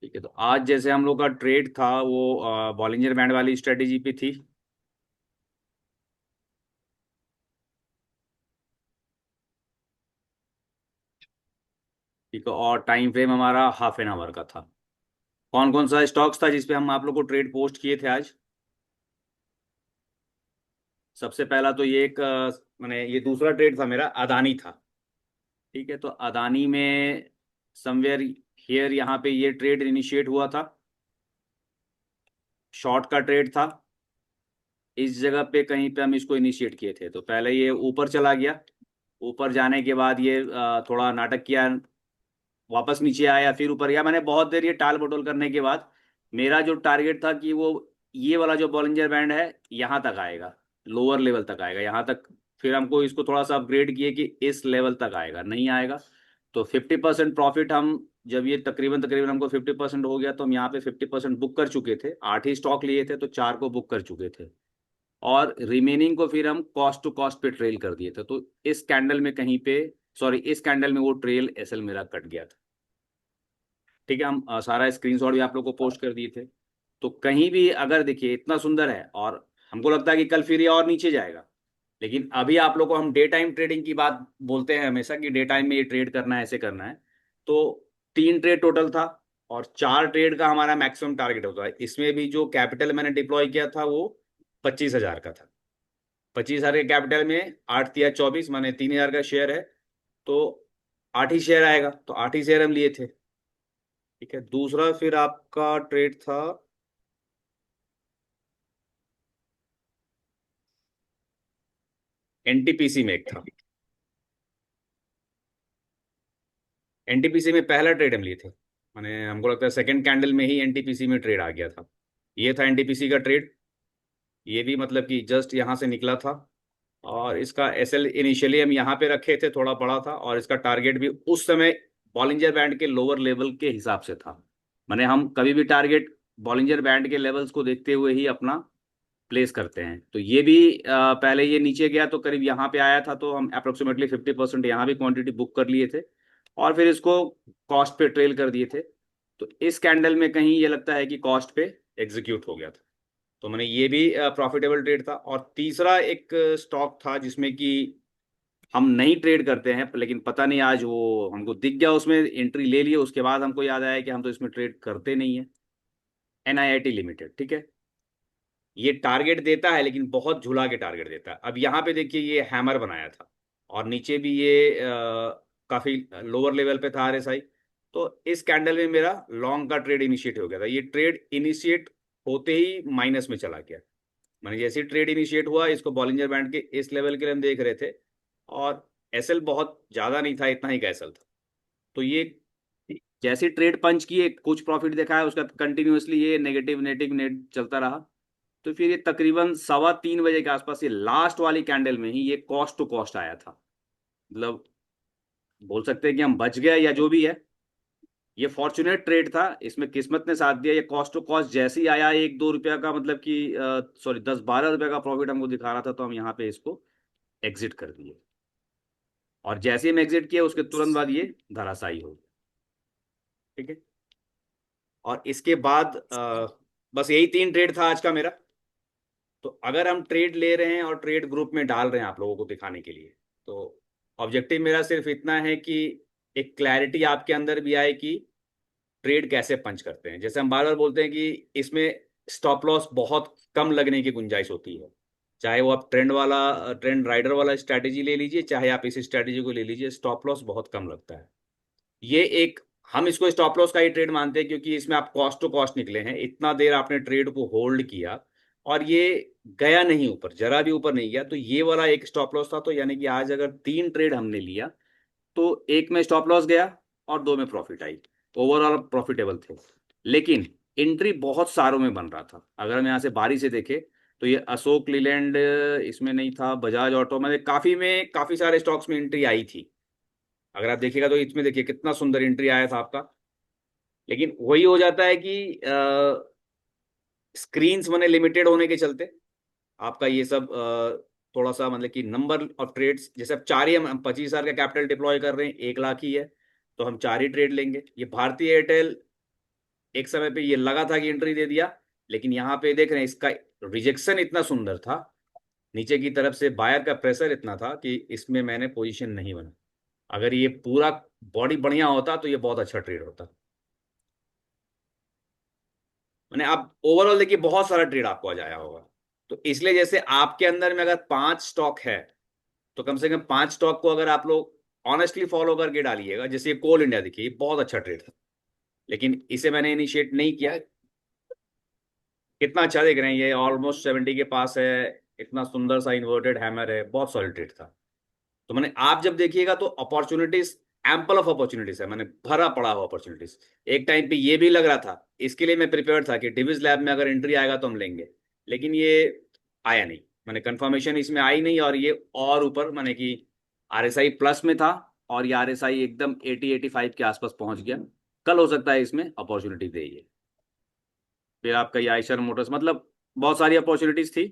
ठीक है, तो आज जैसे हम लोग का ट्रेड था वो बॉलिंजर बैंड वाली स्ट्रेटेजी पे थी। ठीक है, और टाइम फ्रेम हमारा हाफ एन आवर का था। कौन कौन सा स्टॉक्स था जिसपे हम आप लोग को ट्रेड पोस्ट किए थे आज? सबसे पहला तो ये एक मैंने ये दूसरा ट्रेड था मेरा, अदानी था। ठीक है, तो अदानी में समवेयर हियर यहाँ पे ये ट्रेड इनिशिएट हुआ था। शॉर्ट का ट्रेड था। इस जगह पे कहीं पे हम इसको इनिशिएट किए थे, तो पहले ये ऊपर चला गया। ऊपर जाने के बाद ये थोड़ा नाटक किया, वापस नीचे आया, फिर ऊपर गया। मैंने बहुत देर ये टाल मटोल करने के बाद मेरा जो टारगेट था कि वो ये वाला जो बॉलिंजर बैंड है यहाँ तक आएगा, लोअर लेवल तक आएगा यहाँ तक। फिर हमको इसको थोड़ा सा अपग्रेड किए कि इस लेवल तक आएगा, नहीं आएगा तो 50% प्रॉफिट हम, जब ये तकरीबन तकरीबन हमको 50% हो गया तो हम यहाँ पे 50% बुक कर चुके थे। 8 ही स्टॉक लिए थे तो 4 को बुक कर चुके थे, और रिमेनिंग को फिर हम कॉस्ट टू कॉस्ट पे ट्रेल कर दिए थे। तो इस कैंडल में कहीं पे, सॉरी, इस कैंडल में वो ट्रेल एसएल मेरा कट गया था। ठीक है, हम सारा स्क्रीनशॉट भी आप लोग को पोस्ट कर दिए थे। तो कहीं भी अगर देखिए इतना सुंदर है, और हमको लगता है कि कल फिर ये और नीचे जाएगा, लेकिन अभी आप लोग को हम डे टाइम ट्रेडिंग की बात बोलते हैं हमेशा कि डे टाइम में ये ट्रेड करना है, ऐसे करना है। तो 3 ट्रेड टोटल था, और 4 ट्रेड का हमारा मैक्सिमम टारगेट होता है। इसमें भी जो कैपिटल मैंने डिप्लॉय किया था वो 25,000 का था। 25,000 के कैपिटल में 8 या 24 माने 3,000 का शेयर है, तो 8 ही शेयर आएगा, तो 8 ही शेयर हम लिए थे। ठीक है, दूसरा फिर आपका ट्रेड था एनटीपीसी में, एक था एनटीपीसी में। पहला ट्रेड हम लिए थे, मैंने हमको लगता है सेकंड कैंडल में ही एनटीपीसी में ट्रेड आ गया था। ये था एनटीपीसी का ट्रेड। ये भी मतलब कि जस्ट यहाँ से निकला था, और इसका एसएल इनिशियली हम यहाँ पे रखे थे, थोड़ा बड़ा था, और इसका टारगेट भी उस समय बॉलिंजर बैंड के लोअर लेवल के हिसाब से था। माने हम कभी भी टारगेट बॉलिंजर बैंड के लेवल्स को देखते हुए ही अपना प्लेस करते हैं। तो ये भी पहले ये नीचे गया तो करीब यहाँ पे आया था, तो हम अप्रोक्सीमेटली 50% यहाँ भी क्वांटिटी बुक कर लिए थे, और फिर इसको कॉस्ट पे ट्रेल कर दिए थे। तो इस कैंडल में कहीं ये लगता है कि कॉस्ट पे एग्जीक्यूट हो गया था, तो मैंने ये भी प्रॉफिटेबल ट्रेड था। और तीसरा एक स्टॉक था जिसमें कि हम नहीं ट्रेड करते हैं, लेकिन पता नहीं आज वो हमको दिख गया, उसमें एंट्री ले लिए। उसके बाद हमको याद आया कि हम तो इसमें ट्रेड करते नहीं है। एनआईआईटी लिमिटेड, ठीक है, ये टारगेट देता है लेकिन बहुत झुला के टारगेट देता है। अब यहाँ पे देखिए ये हैमर बनाया था, और नीचे भी ये काफी लोअर लेवल पे था आरएसआई। तो इस कैंडल में मेरा लॉन्ग का ट्रेड इनिशिएट हो गया था। ये ट्रेड इनिशिएट होते ही माइनस में चला गया। मैंने जैसे ट्रेड इनिशिएट हुआ, इसको बॉलिंजर बैंड के इस लेवल के लिए हम देख रहे थे, और एसएल बहुत ज्यादा नहीं था, इतना ही का एसएल था। तो ये जैसे ट्रेड पंच किए, कुछ प्रॉफिट देखा है, उसका कंटिन्यूअसली ये नेगेटिव नेटिव नेट चलता रहा। तो फिर ये तकरीबन 3:15 बजे के आसपास, ये लास्ट वाली कैंडल में ही ये कॉस्ट टू कॉस्ट आया था। मतलब बोल सकते हैं कि हम बच गए या जो भी है। ये फॉर्चुनेट ट्रेड था, इसमें किस्मत ने साथ दिया। ये कॉस्ट टू कॉस्ट जैसे ही आया, 1-2 रुपया का, मतलब कि सॉरी 10-12 रुपया का प्रॉफिट हमको दिखा रहा था, तो हम यहाँ पे इसको एग्जिट कर दिए। और जैसे ही हम एग्जिट किया उसके तुरंत बाद ये धराशायी हो गया। ठीक है, और इसके बाद बस यही 3 ट्रेड था आज का मेरा। तो अगर हम ट्रेड ले रहे हैं और ट्रेड ग्रुप में डाल रहे हैं आप लोगों को दिखाने के लिए, तो ऑब्जेक्टिव मेरा सिर्फ इतना है कि एक क्लैरिटी आपके अंदर भी आए कि ट्रेड कैसे पंच करते हैं। जैसे हम बार बार बोलते हैं कि इसमें स्टॉप लॉस बहुत कम लगने की गुंजाइश होती है। चाहे वो आप ट्रेंड राइडर वाला स्ट्रैटेजी ले लीजिए, चाहे आप इस स्ट्रैटेजी को ले लीजिए, स्टॉप लॉस बहुत कम लगता है। ये एक, हम इसको स्टॉप लॉस का ही ट्रेड मानते हैं, क्योंकि इसमें आप कॉस्ट टू कॉस्ट निकले हैं, इतना देर आपने ट्रेड को होल्ड किया, और ये गया नहीं ऊपर, जरा भी ऊपर नहीं गया, तो ये वाला एक स्टॉप लॉस था। तो यानी कि आज अगर 3 ट्रेड हमने लिया, तो एक में स्टॉप लॉस गया और 2 में प्रॉफिट आई, ओवरऑल प्रॉफिटेबल थे। लेकिन एंट्री बहुत सारों में बन रहा था। अगर हम यहाँ से बारी से देखे, तो ये अशोक लीलैंड इसमें नहीं था, बजाज ऑटो में काफी सारे स्टॉक्स में एंट्री आई थी। अगर आप देखिएगा तो इसमें देखिए कितना सुंदर एंट्री आया था आपका। लेकिन वही हो जाता है कि स्क्रीन्स मैंने लिमिटेड होने के चलते आपका ये सब थोड़ा सा, मतलब कि नंबर ऑफ ट्रेड्स, जैसे अब 4 ही, हम 25,000 का कैपिटल डिप्लॉय कर रहे हैं, 1 लाख ही है, तो हम 4 ही ट्रेड लेंगे। ये भारतीय एयरटेल एक समय पे ये लगा था कि एंट्री दे दिया, लेकिन यहाँ पे देख रहे हैं इसका रिजेक्शन इतना सुंदर था, नीचे की तरफ से बायर का प्रेशर इतना था कि इसमें मैंने पोजीशन नहीं बना। अगर ये पूरा बॉडी बढ़िया होता तो ये बहुत अच्छा ट्रेड होता। मैंने आप ओवरऑल देखिए बहुत सारा ट्रेड आपको आ जाया होगा। तो इसलिए जैसे आपके अंदर में अगर 5 स्टॉक है, तो कम से कम 5 स्टॉक को अगर आप लोग ऑनेस्टली फॉलो करके डालिएगा, जैसे ये कोल इंडिया देखिए, ये बहुत अच्छा ट्रेड था, लेकिन इसे मैंने इनिशिएट नहीं किया। कितना अच्छा देख रहे हैं, ये ऑलमोस्ट 70 के पास है, इतना सुंदर सा इन्वर्टेड हैमर है, बहुत सॉलिड ट्रेड था। तो मैंने आप जब देखिएगा तो अपॉर्चुनिटीज, एम्पल ऑफ अपॉर्चुनिटीज है, मैंने भरा पड़ा हुआ अपॉर्चुनिटीज। एक टाइम पे ये भी लग रहा था, इसके लिए मैं प्रिपेयर था कि डिविज लैब में अगर एंट्री आएगा तो हम लेंगे, लेकिन ये आया नहीं, मैंने कंफर्मेशन इसमें आई नहीं, और ये और ऊपर मैंने कि आरएसआई प्लस में था, और ये आरएसआई एकदम 80-85 के आसपास पहुंच गया। कल हो सकता है इसमें अपॉर्चुनिटी दे ये। फिर आपका ये आयशर मोटर्स, मतलब बहुत सारी अपॉर्चुनिटीज थी,